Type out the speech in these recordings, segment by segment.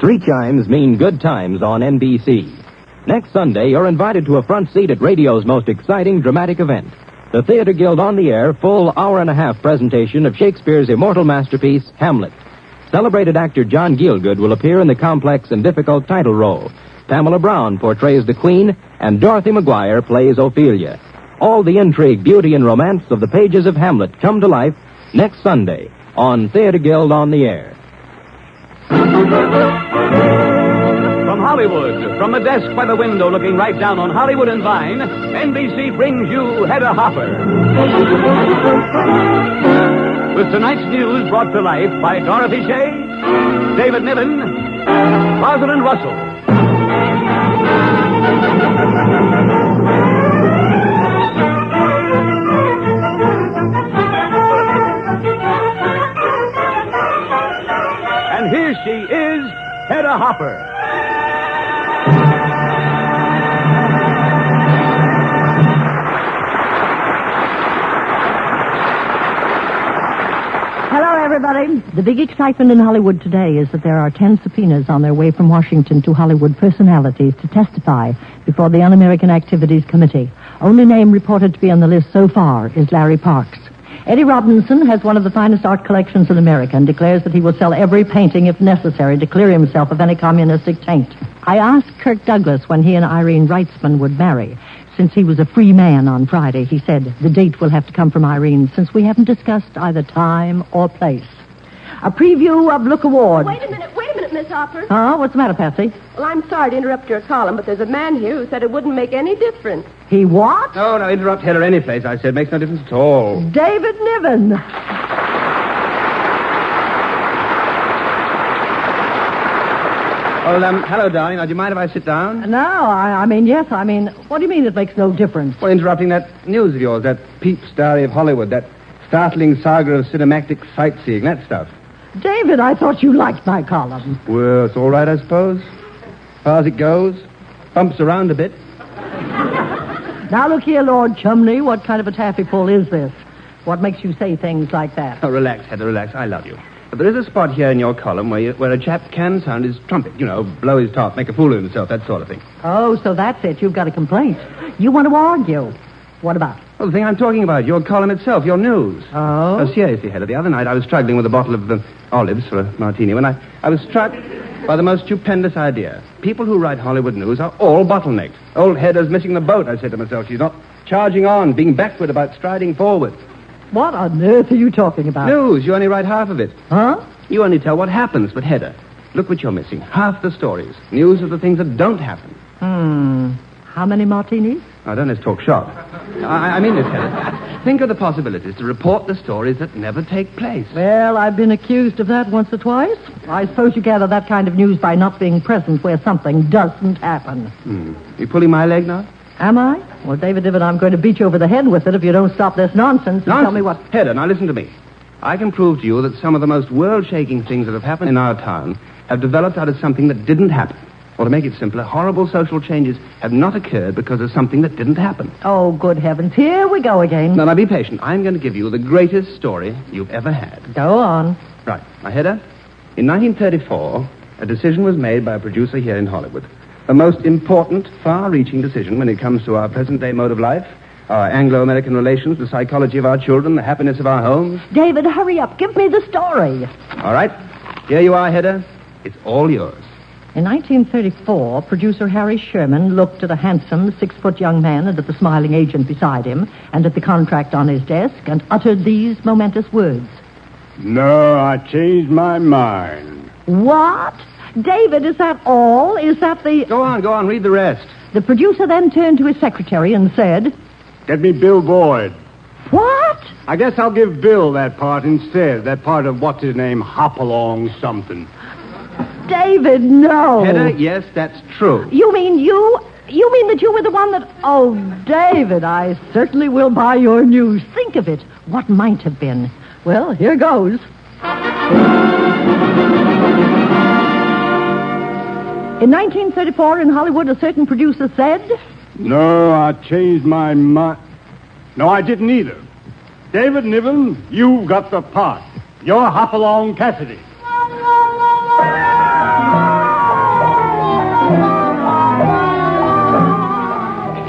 3 chimes mean good times on NBC. Next Sunday, you're invited to a front seat at radio's most exciting dramatic event. The Theater Guild on the Air full hour-and-a-half presentation of Shakespeare's immortal masterpiece, Hamlet. Celebrated actor John Gielgud will appear in the complex and difficult title role. Pamela Brown portrays the Queen, and Dorothy Maguire plays Ophelia. All the intrigue, beauty, and romance of the pages of Hamlet come to life next Sunday on Theater Guild on the Air. From Hollywood, from a desk by the window looking right down on Hollywood and Vine, NBC brings you Hedda Hopper. With tonight's news brought to life by Dorothy Shea, David Niven, Rosalind Russell. And here she is, Hedda Hopper. Hello, everybody. The big excitement in Hollywood today is that there are 10 subpoenas on their way from Washington to Hollywood personalities to testify before the Un-American Activities Committee. Only name reported to be on the list so far is Larry Parks. Eddie Robinson has one of the finest art collections in America and declares that he will sell every painting if necessary to clear himself of any communistic taint. I asked Kirk Douglas when he and Irene Reitzman would marry. Since he was a free man on Friday, he said, the date will have to come from Irene since we haven't discussed either time or place. A preview of Look Awards. Wait a minute, Miss Hopper. Huh? What's the matter, Patsy? Well, I'm sorry to interrupt your column, but there's a man here who said it wouldn't make any difference. He what? No, interrupt Hedda any place, I said. Makes no difference at all. David Niven. Well, hello, darling. Now, do you mind if I sit down? No, I mean, yes. I mean, what do you mean it makes no difference? Well, interrupting that news of yours, that Pepys Diary of Hollywood, that startling saga of cinematic sightseeing, that stuff. David, I thought you liked my column. Well, it's all right, I suppose. As far as it goes. Bumps around a bit. Now, look here, Lord Chumley. What kind of a taffy pull is this? What makes you say things like that? Oh, relax, Hedda, relax. I love you. But there is a spot here in your column where a chap can sound his trumpet. You know, blow his top, make a fool of himself, that sort of thing. Oh, so that's it. You've got a complaint. You want to argue. What about? Well, the thing I'm talking about, your column itself, your news. Oh? Oh, seriously, Hedda, the other night I was struggling with a bottle of olives for a martini when I was struck by the most stupendous idea. People who write Hollywood news are all bottlenecked. Old Hedda's missing the boat, I said to myself. She's not charging on, being backward about striding forward. What on earth are you talking about? News, you only write half of it. Huh? You only tell what happens, but Hedda, look what you're missing. Half the stories. News of the things that don't happen. How many martinis? Now, don't let's talk shop. I mean this, Hedda. Think of the possibilities to report the stories that never take place. Well, I've been accused of that once or twice. I suppose you gather that kind of news by not being present where something doesn't happen. You pulling my leg now? Am I? Well, David, I'm going to beat you over the head with it if you don't stop this nonsense and tell me what... Hedda, now listen to me. I can prove to you that some of the most world-shaking things that have happened in our town have developed out of something that didn't happen. Or to make it simpler, horrible social changes have not occurred because of something that didn't happen. Oh, good heavens. Here we go again. Now, be patient. I'm going to give you the greatest story you've ever had. Go on. Right. Now, Hedda, in 1934, a decision was made by a producer here in Hollywood. The most important, far-reaching decision when it comes to our present-day mode of life, our Anglo-American relations, the psychology of our children, the happiness of our homes. David, hurry up. Give me the story. All right. Here you are, Hedda. It's all yours. In 1934, producer Harry Sherman looked at a handsome, 6-foot young man and at the smiling agent beside him and at the contract on his desk and uttered these momentous words. No, I changed my mind. What? David, is that all? Is that the... Go on, read the rest. The producer then turned to his secretary and said... Get me Bill Boyd. What? I guess I'll give Bill that part instead. That part of what's his name, Hopalong something. David, no. Hedda, yes, that's true. You mean that you were the one that... Oh, David, I certainly will buy your news. Think of it. What might have been. Well, here goes. In 1934, in Hollywood, a certain producer said... No, I changed my mind. No, I didn't either. David Niven, you've got the part. You're Hopalong Cassidy.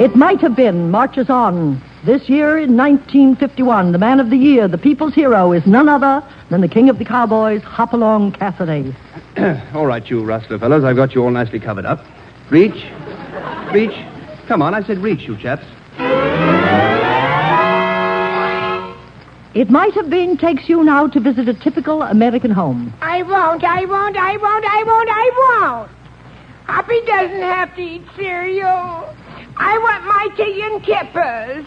It might have been marches on. This year in 1951, the man of the year, the people's hero, is none other than the king of the cowboys, Hopalong Cassidy. All right, you rustler fellows. I've got you all nicely covered up. Reach. Reach. Come on, I said reach, you chaps. It might have been takes you now to visit a typical American home. I won't. Hoppy doesn't have to eat cereal. I want my tea and kippers.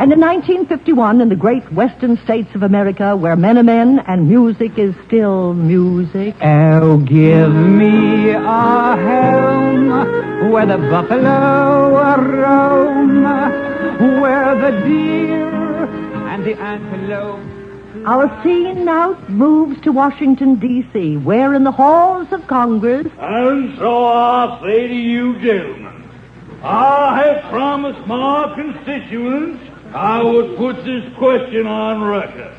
And in 1951, in the great western states of America, where men are men and music is still music. Oh, give me a home where the buffalo roam, where the deer and the antelope. Our scene now moves to Washington, D.C., where in the halls of Congress... And so I say to you, gentlemen, I have promised my constituents I would put this question on record.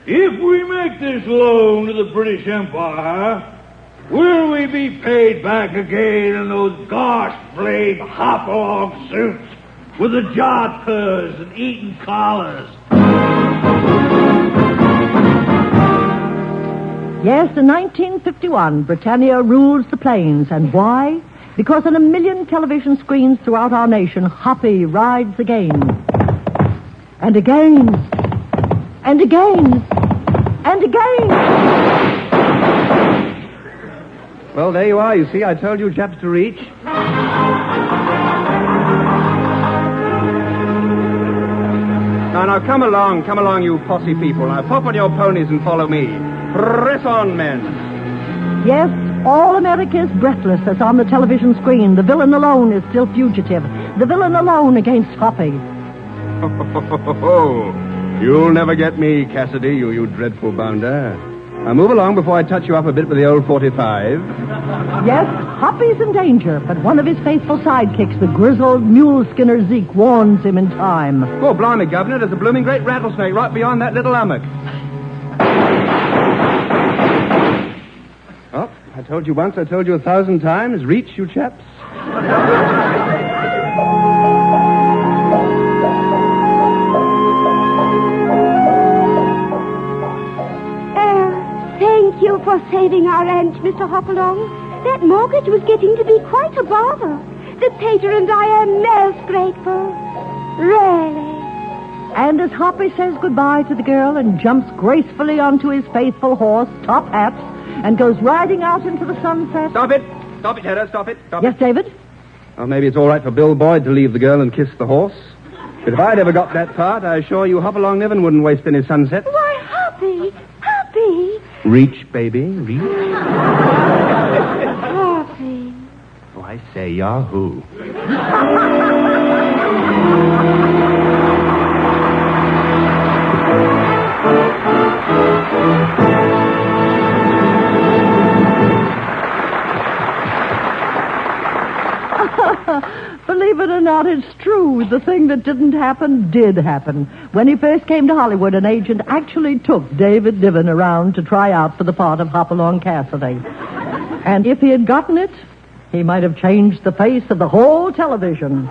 If we make this loan to the British Empire, will we be paid back again in those gosh-blade hop-along suits with the jodhpurs and Eton collars? Yes, in 1951, Britannia rules the plains. And why? Because on a million television screens throughout our nation, Hoppy rides again. And again. And again. And again. Well, there you are, you see. I told you chaps to reach. Now, come along, you posse people. Now, pop on your ponies and follow me. Press on, men. Yes, all America is breathless as on the television screen. The villain alone is still fugitive. The villain alone against Hoppy. You'll never get me, Cassidy, you dreadful bounder. Now, move along before I touch you up a bit with the old 45. Yes, Hoppy's in danger, but one of his faithful sidekicks, the grizzled mule skinner Zeke, warns him in time. Oh, blimey, Governor, there's a blooming great rattlesnake right beyond that little hummock. Oh, I told you once, I told you 1,000 times. Reach, you chaps. Thank you for saving our ranch, Mr. Hopalong. That mortgage was getting to be quite a bother. The pater and I are most grateful. Really. And as Hoppy says goodbye to the girl and jumps gracefully onto his faithful horse, Top Hat, and goes riding out into the sunset... Stop it, Hedda, stop it. Yes, David? Well, maybe it's all right for Bill Boyd to leave the girl and kiss the horse. But if I'd ever got that part, I assure you Hopalong Niven wouldn't waste any sunset. Why, Hoppy. Reach, baby, reach. Hoppy. Oh, I say, Yahoo. Believe it or not, it's true. The thing that didn't happen did happen. When he first came to Hollywood, an agent actually took David Niven around to try out for the part of Hopalong Cassidy. And if he had gotten it, he might have changed the face of the whole television.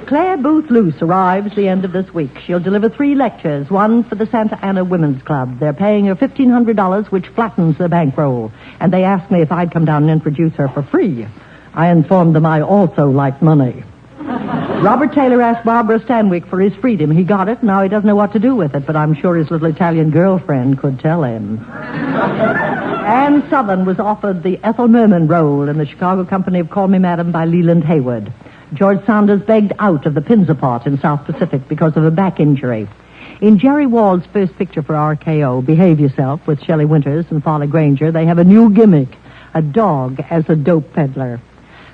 Claire Booth Luce arrives the end of this week. She'll deliver 3 lectures, one for the Santa Ana Women's Club. They're paying her $1,500, which flattens their bankroll. And they asked me if I'd come down and introduce her for free. I informed them I also liked money. Robert Taylor asked Barbara Stanwyck for his freedom. He got it. Now he doesn't know what to do with it, but I'm sure his little Italian girlfriend could tell him. Anne Southern was offered the Ethel Merman role in the Chicago Company of Call Me Madam by Leland Hayward. George Saunders begged out of the Pinzapot in South Pacific because of a back injury. In Jerry Wald's first picture for RKO, Behave Yourself, with Shelley Winters and Polly Granger, they have a new gimmick, a dog as a dope peddler.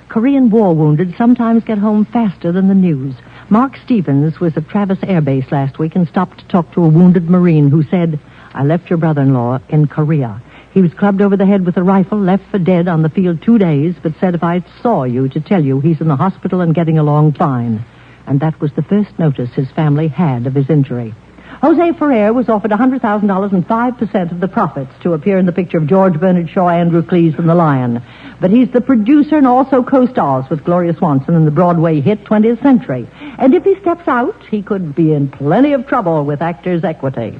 Korean war wounded sometimes get home faster than the news. Mark Stevens was at Travis Air Base last week and stopped to talk to a wounded Marine who said, I left your brother-in-law in Korea. He was clubbed over the head with a rifle, left for dead on the field 2 days, but said if I saw you to tell you he's in the hospital and getting along fine. And that was the first notice his family had of his injury. Jose Ferrer was offered $100,000 and 5% of the profits to appear in the picture of George Bernard Shaw, Andrew Cleese, and the Lion. But he's the producer and also co-stars with Gloria Swanson in the Broadway hit 20th Century. And if he steps out, he could be in plenty of trouble with Actors' Equity.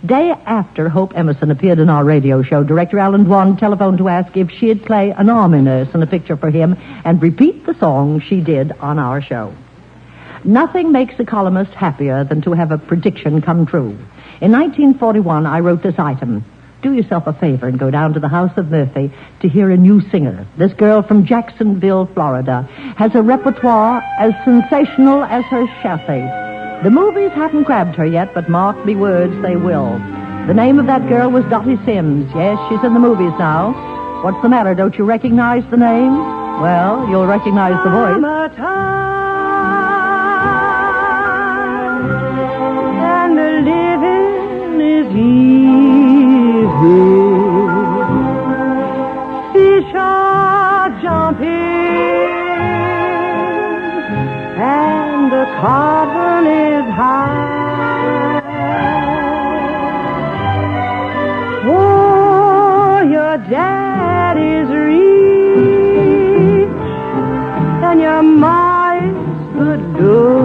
Day after Hope Emerson appeared in our radio show, director Alan Dwan telephoned to ask if she'd play an army nurse in a picture for him and repeat the song she did on our show. Nothing makes a columnist happier than to have a prediction come true. In 1941, I wrote this item. Do yourself a favor and go down to the House of Murphy to hear a new singer. This girl from Jacksonville, Florida, has a repertoire as sensational as her chassis. The movies haven't grabbed her yet, but mark me words, they will. The name of that girl was Dottie Sims. Yes, she's in the movies now. What's the matter? Don't you recognize the name? Well, you'll recognize the voice. And the living is easy. Fish are jumping, and the cotton is high. Oh, your daddy's rich, and your ma is good looking.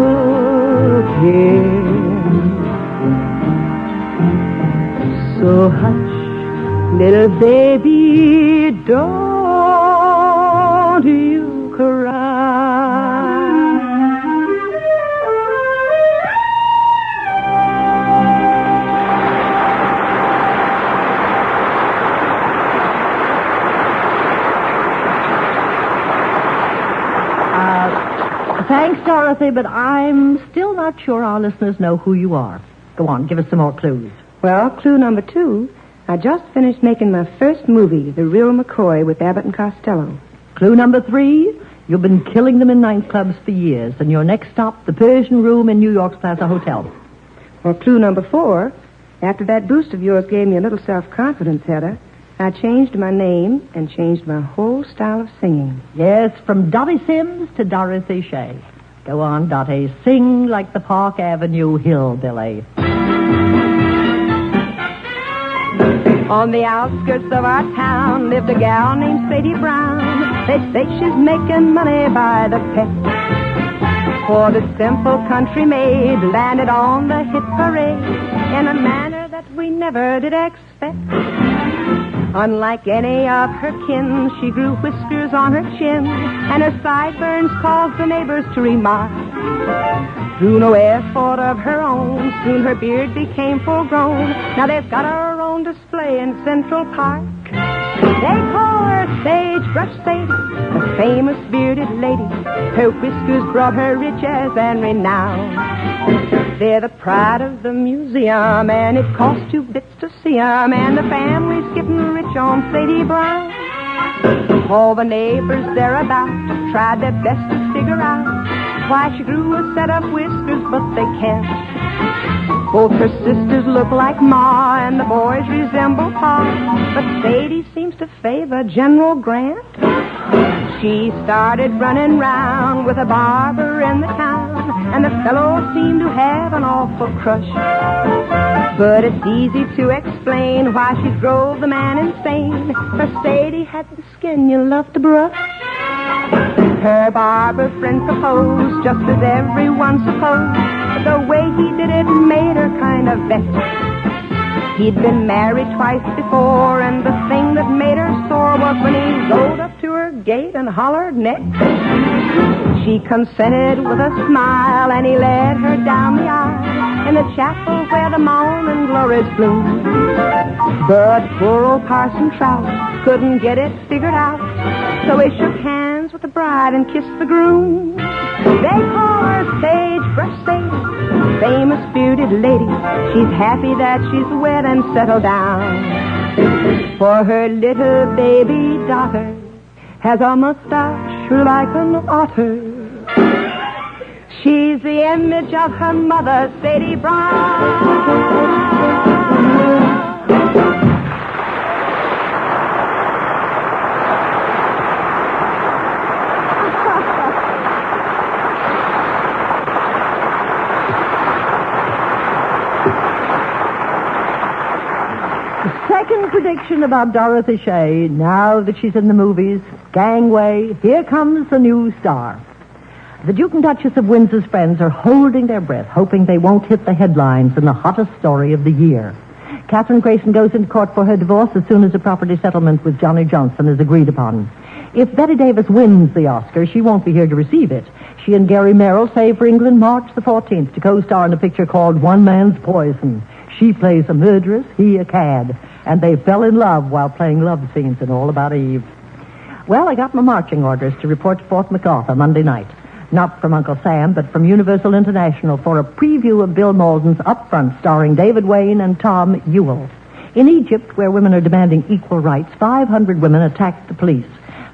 So hush, little baby, don't you cry. Thanks, Dorothy, but I'm still not sure our listeners know who you are. Go on, give us some more clues. Well, clue number 2. I just finished making my first movie, The Real McCoy, with Abbott and Costello. Clue number 3, you've been killing them in nightclubs for years, and your next stop, the Persian Room in New York's Plaza Hotel. Well, clue number 4, after that boost of yours gave me a little self-confidence, Hedda, I changed my name and changed my whole style of singing. Yes, from Dottie Sims to Dorothy Shay. Go on, Dottie, sing like the Park Avenue hillbilly. On the outskirts of our town lived a gal named Sadie Brown. They say she's making money by the peck. For the simple country maid landed on the hit parade in a manner that we never did expect. Unlike any of her kin, she grew whiskers on her chin, and her sideburns caused the neighbors to remark. Through no effort of her own, soon her beard became full grown. Now they've got her on display in Central Park. They call her Sagebrush Sadie, the famous bearded lady. Her whiskers brought her riches and renown. They're the pride of the museum, and it costs 2 bits to see 'em, and the family's getting rich on Sadie Brown. All the neighbors thereabout tried their best to figure out why she grew a set of whiskers, but they can't. Both her sisters look like Ma, and the boys resemble Pa, but Sadie seems to favor General Grant. She started running round with a barber in the town, and the fellow seemed to have an awful crush. But it's easy to explain why she drove the man insane. For Sadie had the skin you love to brush. Her barber friend proposed, just as everyone supposed, but the way he did it made her kind of vexed. He'd been married twice before, and the thing that made her sore was when he rode up to her gate and hollered next. She consented with a smile, and he led her down the aisle in the chapel where the morning glories bloom. But poor old Parson Trout couldn't get it figured out, so he shook hands with the bride and kissed the groom. They call her Sagebrush Sadie, famous bearded lady. She's happy that she's wed and settled down. For her little baby daughter has a mustache like an otter. She's the image of her mother, Sadie Brown. Second prediction about Dorothy Shay, now that she's in the movies, Gangway, here comes the new star. The Duke and Duchess of Windsor's friends are holding their breath, hoping they won't hit the headlines in the hottest story of the year. Catherine Grayson goes into court for her divorce as soon as a property settlement with Johnny Johnson is agreed upon. If Betty Davis wins the Oscar, she won't be here to receive it. She and Gary Merrill save for England March the 14th to co-star in a picture called One Man's Poison. She plays a murderess, he a cad. And they fell in love while playing love scenes in All About Eve. Well, I got my marching orders to report to Fort MacArthur Monday night. Not from Uncle Sam, but from Universal International for a preview of Bill Mauldin's Upfront, starring David Wayne and Tom Ewell. In Egypt, where women are demanding equal rights, 500 women attacked the police.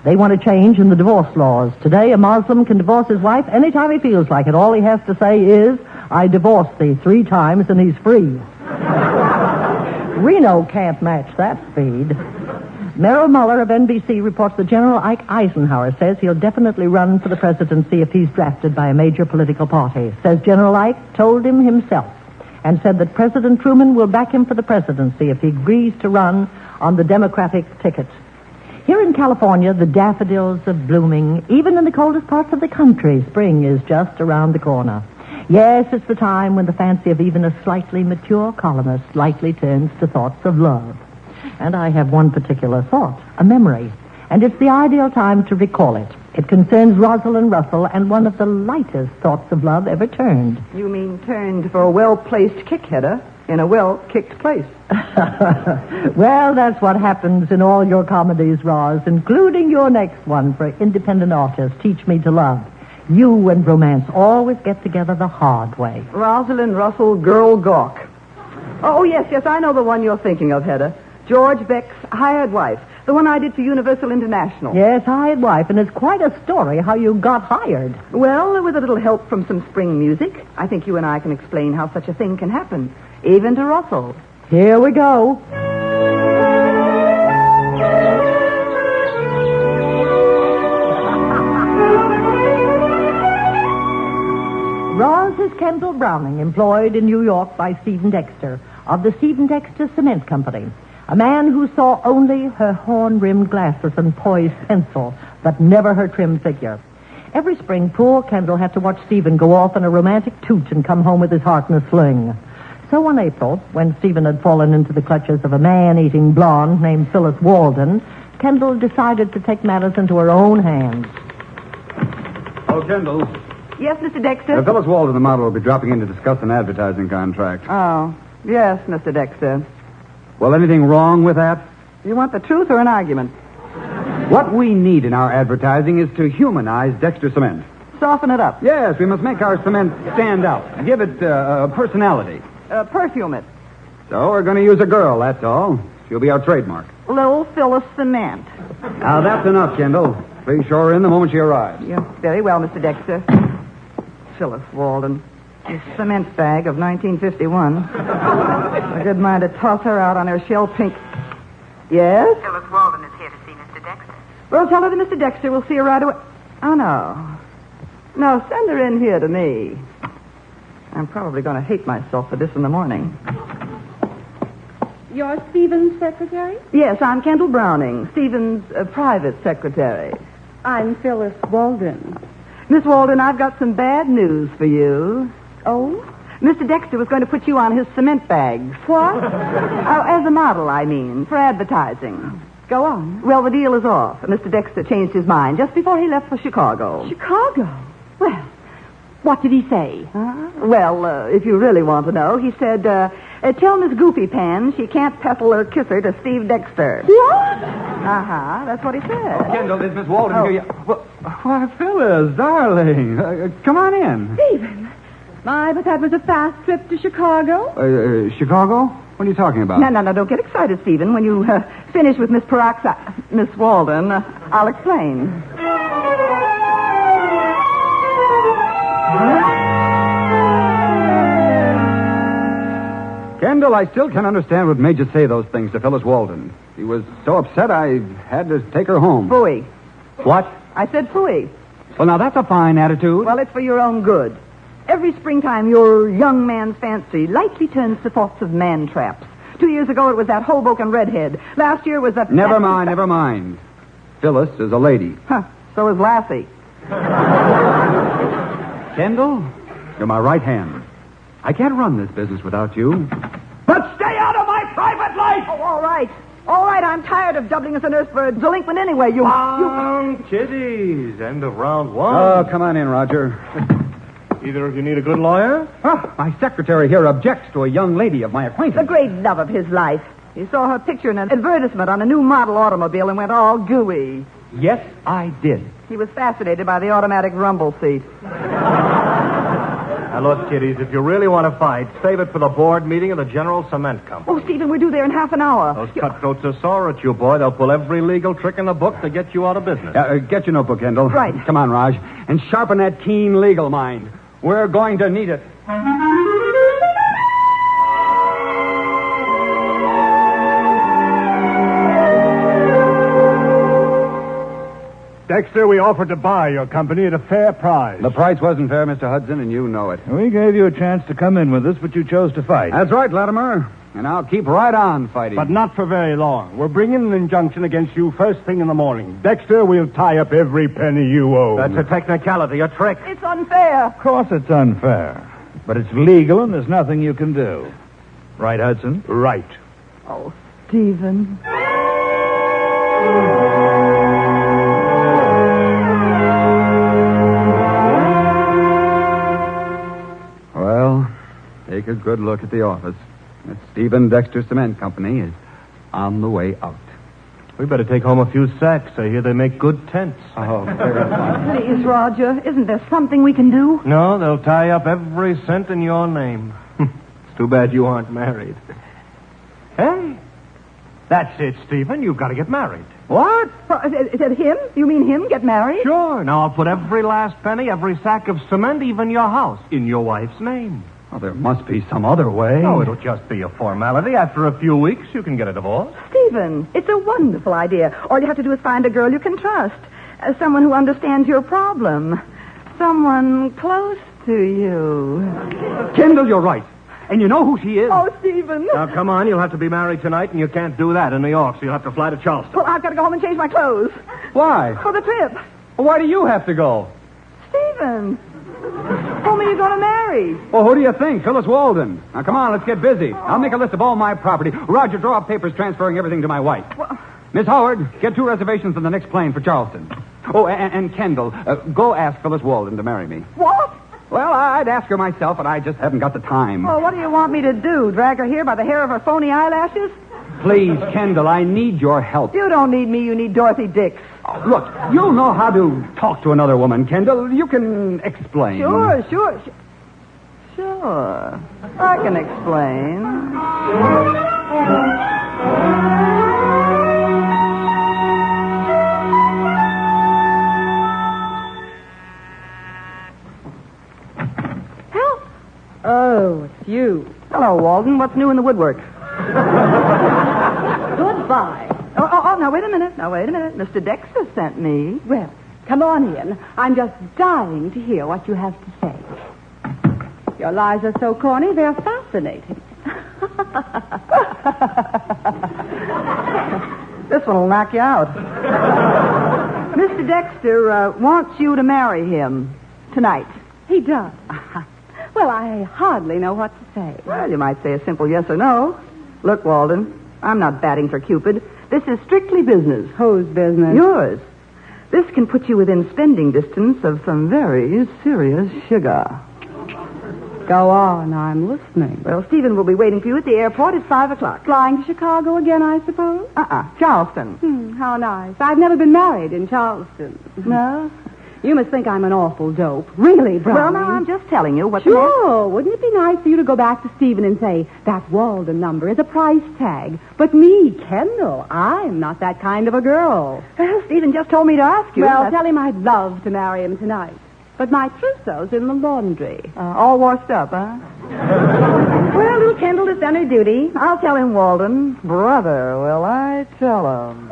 They want a change in the divorce laws. Today, a Muslim can divorce his wife anytime he feels like it. All he has to say is, I divorced thee 3 times, and he's free. Reno can't match that speed. Merrill Muller of NBC reports that General Ike Eisenhower says he'll definitely run for the presidency if he's drafted by a major political party. Says General Ike told him himself and said that President Truman will back him for the presidency if he agrees to run on the Democratic ticket. Here in California, the daffodils are blooming. Even in the coldest parts of the country, spring is just around the corner. Yes, it's the time when the fancy of even a slightly mature columnist likely turns to thoughts of love. And I have one particular thought, a memory. And it's the ideal time to recall it. It concerns Rosalind Russell and one of the lightest thoughts of love ever turned. You mean turned for a well-placed kick, Hedda, in a well-kicked place. Well, that's what happens in all your comedies, Roz, including your next one for independent artists, Teach Me to Love. You and romance always get together the hard way. Rosalind Russell, Girl Gawk. Oh, yes, I know the one you're thinking of, Hedda. George Beck's Hired Wife, the one I did for Universal International. Yes, Hired Wife, and it's quite a story how you got hired. Well, with a little help from some spring music, I think you and I can explain how such a thing can happen, even to Russell. Here we go. Roz is Kendall Browning, employed in New York by Stephen Dexter of the Stephen Dexter Cement Company. A man who saw only her horn-rimmed glasses and poised pencil, but never her trim figure. Every spring, poor Kendall had to watch Stephen go off in a romantic toot and come home with his heart in a sling. So one April, when Stephen had fallen into the clutches of a man-eating blonde named Phyllis Walden, Kendall decided to take matters into her own hands. Oh, Kendall. Yes, Mr. Dexter? Phyllis Walden, the model, will be dropping in to discuss an advertising contract. Oh, yes, Mr. Dexter. Well, anything wrong with that? You want the truth or an argument? What we need in our advertising is to humanize Dexter Cement. Soften it up. Yes, we must make our cement stand out. Give it personality. Perfume it. So we're going to use a girl, that's all. She'll be our trademark. Little Phyllis Cement. Now, that's enough, Kendall. Please show her in the moment she arrives. Yeah, very well, Mr. Dexter. Phyllis Walden. A cement bag of 1951. A good mind to toss her out on her shell pink. Yes? Phyllis Walden is here to see Mr. Dexter. Well, tell her that Mr. Dexter will see her right away. Oh, no. No, send her in here to me. I'm probably going to hate myself for this in the morning. You're Stephen's secretary? Yes, I'm Kendall Browning, Stephen's private secretary. I'm Phyllis Walden. Miss Walden, I've got some bad news for you. Oh? Mr. Dexter was going to put you on his cement bags. What? Oh, as a model, I mean, for advertising. Go on. Well, the deal is off. Mr. Dexter changed his mind just before he left for Chicago. Chicago? Well, what did he say? Well, if you really want to know, he said, tell Miss Goofy Pan she can't petal or kiss her to Steve Dexter. What? That's what he said. Kendall, this Miss Walden here. Why, Phyllis, darling, come on in. Stephen. My, but that was a fast trip to Chicago. Chicago? What are you talking about? No, don't get excited, Stephen. When you finish with Miss Walden, I'll explain. Kendall, I still can't understand what made you say those things to Phyllis Walden. She was so upset I had to take her home. Phooey. What? I said phooey. Well, now that's a fine attitude. Well, it's for your own good. Every springtime, your young man's fancy lightly turns to thoughts of man traps. 2 years ago, it was that Hoboken redhead. Last year was that... Never mind. Phyllis is a lady. Huh. So is Lassie. Kendall, you're my right hand. I can't run this business without you. But stay out of my private life! Oh, all right. All right, I'm tired of doubling as a nurse for a delinquent anyway. Kiddies, end of round one. Oh, come on in, Roger. Either of you need a good lawyer? Oh, my secretary here objects to a young lady of my acquaintance. The great love of his life. He saw her picture in an advertisement on a new model automobile and went all gooey. Yes, I did. He was fascinated by the automatic rumble seat. Now, look, kiddies, if you really want to fight, save it for the board meeting of the General Cement Company. Oh, Stephen, we're due there in half an hour. Those cutthroats are sore at you, boy. They'll pull every legal trick in the book to get you out of business. Get your notebook, Kendall. Right. Come on, Raj. And sharpen that keen legal mind. We're going to need it. Dexter, we offered to buy your company at a fair price. The price wasn't fair, Mr. Hudson, and you know it. We gave you a chance to come in with us, but you chose to fight. That's right, Latimer. And I'll keep right on fighting. But not for very long. We're bringing an injunction against you first thing in the morning. Dexter, we'll tie up every penny you owe. That's a technicality, a trick. It's unfair. Of course it's unfair. But it's legal and there's nothing you can do. Right, Hudson? Right. Oh, Stephen. Well, take a good look at the office. That Stephen Dexter Cement Company is on the way out. We better take home a few sacks. I hear they make good tents. Oh, very fine. Please, Roger, isn't there something we can do? No, they'll tie up every cent in your name. It's too bad you aren't married. Hey, that's it, Stephen. You've got to get married. What? Is it him? You mean him get married? Sure. Now I'll put every last penny, every sack of cement, even your house, in your wife's name. Oh, there must be some other way. No, it'll just be a formality. After a few weeks, you can get a divorce. Stephen, it's a wonderful idea. All you have to do is find a girl you can trust. Someone who understands your problem. Someone close to you. Kendall, you're right. And you know who she is? Oh, Stephen. Now, come on. You'll have to be married tonight, and you can't do that in New York, so you'll have to fly to Charleston. Well, I've got to go home and change my clothes. Why? For the trip. Well, why do you have to go? Stephen. Whom are you going to marry? Well, who do you think? Phyllis Walden. Now, come on, let's get busy. I'll make a list of all my property. Roger, draw up papers transferring everything to my wife. Well, Miss Howard, get 2 reservations on the next plane for Charleston. Oh, and Kendall, go ask Phyllis Walden to marry me. what? Well, I'd ask her myself, but I just haven't got the time. Well, what do you want me to do? Drag her here by the hair of her phony eyelashes? Please, Kendall, I need your help. You don't need me. You need Dorothy Dix. Oh, look, you'll know how to talk to another woman, Kendall. You can explain. Sure. I can explain. Help! Oh, it's you. Hello, Walden. What's new in the woodwork? Goodbye. Oh, now, wait a minute. Mr. Dexter sent me. Well, come on in. I'm just dying to hear what you have to say. Your lies are so corny, they're fascinating. This one will knock you out. Mr. Dexter wants you to marry him tonight. He does. Well, I hardly know what to say. Well, you might say a simple yes or no. Look, Walden, I'm not batting for Cupid. This is strictly business. Whose business? Yours. This can put you within spending distance of some very serious sugar. Go on, I'm listening. Well, Stephen will be waiting for you at the airport at 5 o'clock. Flying to Chicago again, I suppose? Charleston. How nice. I've never been married in Charleston. No? You must think I'm an awful dope. Really, Brownie. Well, now, I'm just telling you what... Sure. Wouldn't it be nice for you to go back to Stephen and say, that Walden number is a price tag. But me, Kendall, I'm not that kind of a girl. Well, Stephen just told me to ask you. Well, tell him I'd love to marry him tonight. But my trousseau's in the laundry. All washed up, huh? Well, little Kendall has done her duty. I'll tell him, Walden. Brother, will I tell him.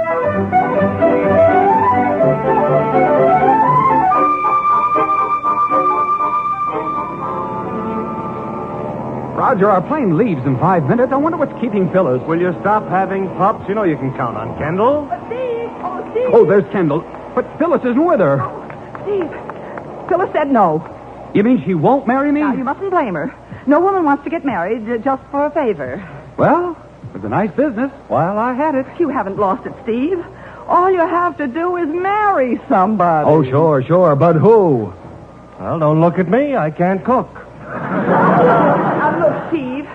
Roger, our plane leaves in 5 minutes. I wonder what's keeping Phyllis. Will you stop having pups? You know you can count on Kendall. Steve! Oh, Steve. Oh, there's Kendall. But Phyllis isn't with her. Steve, Phyllis said no. You mean she won't marry me? Now, you mustn't blame her. No woman wants to get married just for a favor. Well, it was a nice business while I had it. You haven't lost it, Steve. All you have to do is marry somebody. Oh, sure. But who? Well, don't look at me. I can't cook. Now, look, Steve,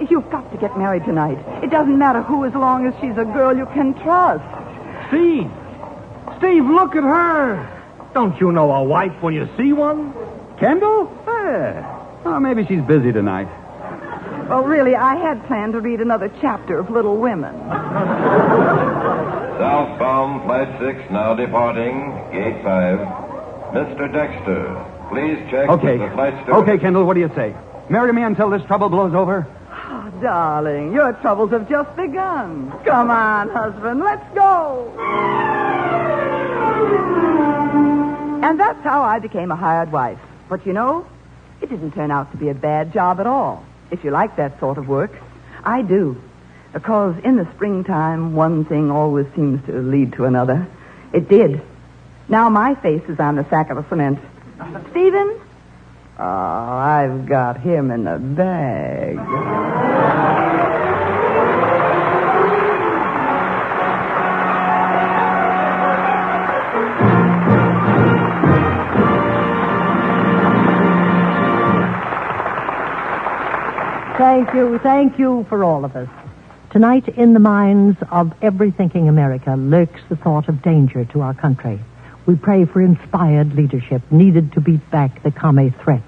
you've got to get married tonight. It doesn't matter who, as long as she's a girl you can trust. Steve, look at her. Don't you know a wife when you see one? Kendall? Oh, maybe she's busy tonight. Well, really, I had planned to read another chapter of Little Women. Southbound Flight 6 now departing, Gate 5. Mr. Dexter, please check with the flight steward. Okay, Kendall, what do you say? Marry me until this trouble blows over? Oh, darling, your troubles have just begun. Come on, husband, let's go. And that's how I became a hired wife. But you know, it didn't turn out to be a bad job at all. If you like that sort of work. I do. Because in the springtime, one thing always seems to lead to another. It did. Now my face is on the sack of cement. Stephen? Oh, I've got him in the bag. Thank you for all of us. Tonight, in the minds of every thinking America, lurks the thought of danger to our country. We pray for inspired leadership needed to beat back the commie threat.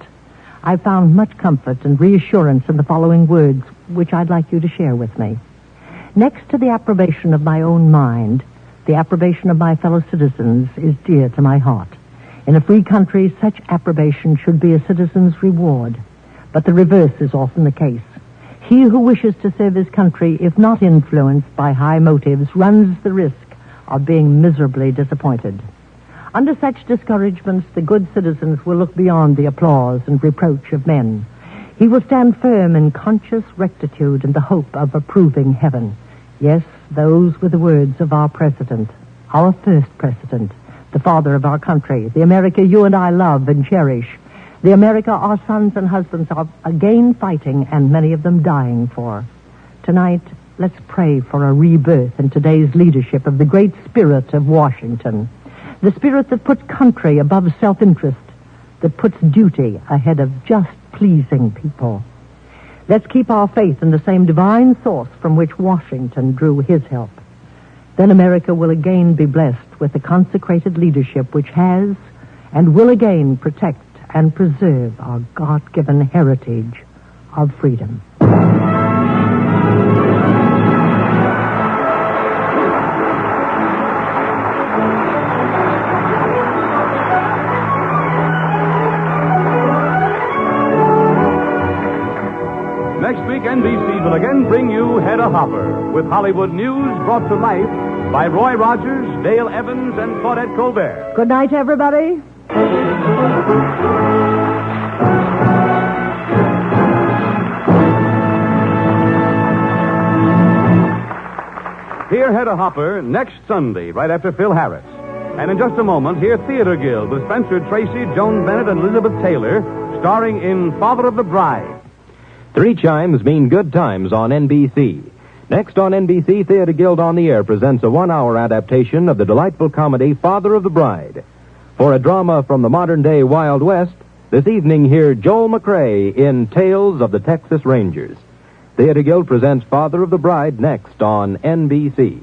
I found much comfort and reassurance in the following words, which I'd like you to share with me. Next to the approbation of my own mind, the approbation of my fellow citizens is dear to my heart. In a free country, such approbation should be a citizen's reward. But the reverse is often the case. He who wishes to serve his country, if not influenced by high motives, runs the risk of being miserably disappointed. Under such discouragements, the good citizens will look beyond the applause and reproach of men. He will stand firm in conscious rectitude and the hope of approving heaven. Yes, those were the words of our president, our first president, the father of our country, the America you and I love and cherish. The America our sons and husbands are again fighting, and many of them dying for. Tonight, let's pray for a rebirth in today's leadership of the great spirit of Washington. The spirit that puts country above self-interest, that puts duty ahead of just pleasing people. Let's keep our faith in the same divine source from which Washington drew his help. Then America will again be blessed with the consecrated leadership which has and will again protect and preserve our God-given heritage of freedom. Next week, NBC will again bring you Hedda Hopper with Hollywood news brought to life by Roy Rogers, Dale Evans, and Claudette Colbert. Good night, everybody. Hear Hedda Hopper next Sunday, right after Phil Harris. And in just a moment, hear Theater Guild with Spencer Tracy, Joan Bennett, and Elizabeth Taylor, starring in Father of the Bride. 3 chimes mean good times on NBC. Next on NBC, Theater Guild on the Air presents a 1-hour adaptation of the delightful comedy Father of the Bride. For a drama from the modern-day Wild West, this evening hear Joel McCrea in Tales of the Texas Rangers. Theater Guild presents Father of the Bride next on NBC.